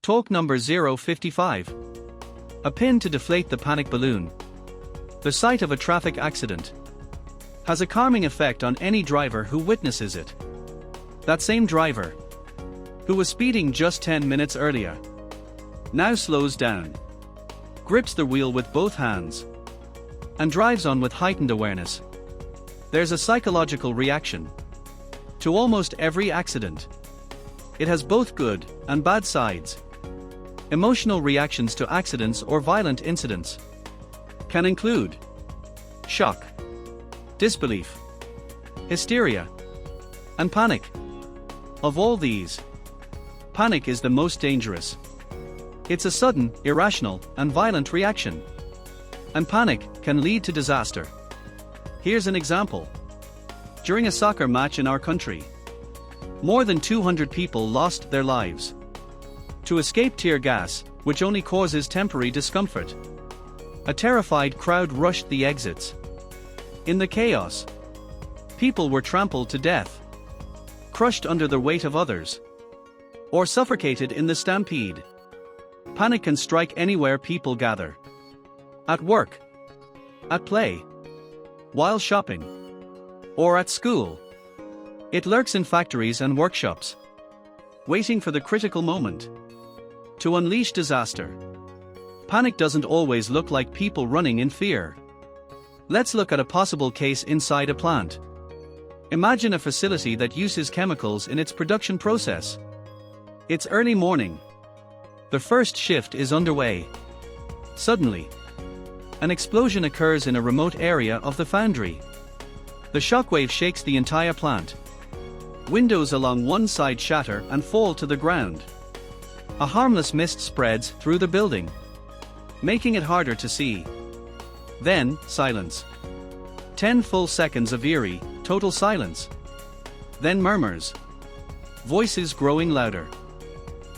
Talk number 055. A pin to deflate the panic balloon. The sight of a traffic accident has a calming effect on any driver who witnesses it. That same driver, who was speeding just 10 minutes earlier, now slows down, grips the wheel with both hands, and drives on with heightened awareness. There's a psychological reaction to almost every accident. It has both good and bad sides. Emotional reactions to accidents or violent incidents can include shock, disbelief, hysteria, and panic. Of all these, panic is the most dangerous. It's a sudden, irrational, and violent reaction. And panic can lead to disaster. Here's an example. During a soccer match in our country, more than 200 people lost their lives to escape tear gas, which only causes temporary discomfort. A terrified crowd rushed the exits. In the chaos, people were trampled to death, crushed under the weight of others, or suffocated in the stampede. Panic can strike anywhere people gather. At work, at play, while shopping, or at school. It lurks in factories and workshops, waiting for the critical moment to unleash disaster. Panic doesn't always look like people running in fear. Let's look at a possible case inside a plant. Imagine a facility that uses chemicals in its production process. It's early morning. The first shift is underway. Suddenly, an explosion occurs in a remote area of the foundry. The shockwave shakes the entire plant. Windows along one side shatter and fall to the ground. A harmless mist spreads through the building, making it harder to see. Then, silence. 10 full seconds of eerie, total silence. Then murmurs. Voices growing louder.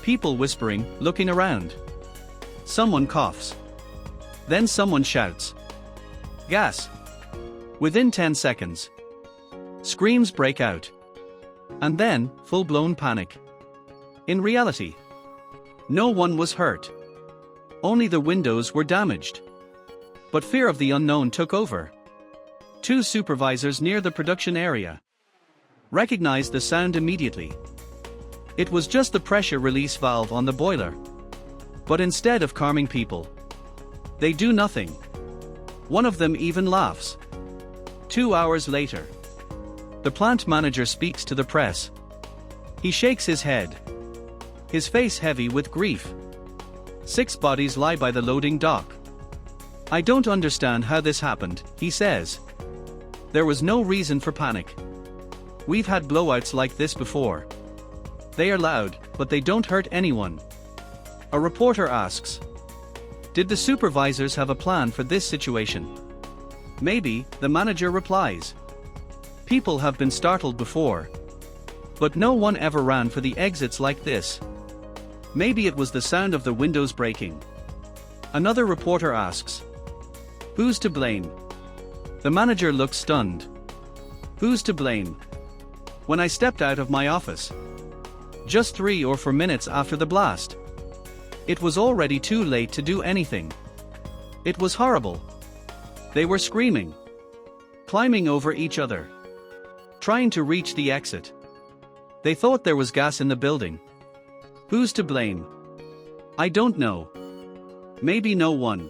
People whispering, looking around. Someone coughs. Then someone shouts. Gas. Within 10 seconds, screams break out. And then, full-blown panic. In reality, no one was hurt. Only the windows were damaged. But fear of the unknown took over. 2 supervisors near the production area recognized the sound immediately. It was just the pressure release valve on the boiler. But instead of calming people, they do nothing. One of them even laughs. 2 hours later, the plant manager speaks to the press. He shakes his head, his face heavy with grief. 6 bodies lie by the loading dock. I don't understand how this happened, he says. There was no reason for panic. We've had blowouts like this before. They are loud, but they don't hurt anyone. A reporter asks, did the supervisors have a plan for this situation? Maybe, the manager replies. People have been startled before, but no one ever ran for the exits like this. Maybe it was the sound of the windows breaking. Another reporter asks, who's to blame? The manager looks stunned. Who's to blame? When I stepped out of my office, just 3 or 4 minutes after the blast, it was already too late to do anything. It was horrible. They were screaming, climbing over each other, trying to reach the exit. They thought there was gas in the building. Who's to blame? I don't know. Maybe no one.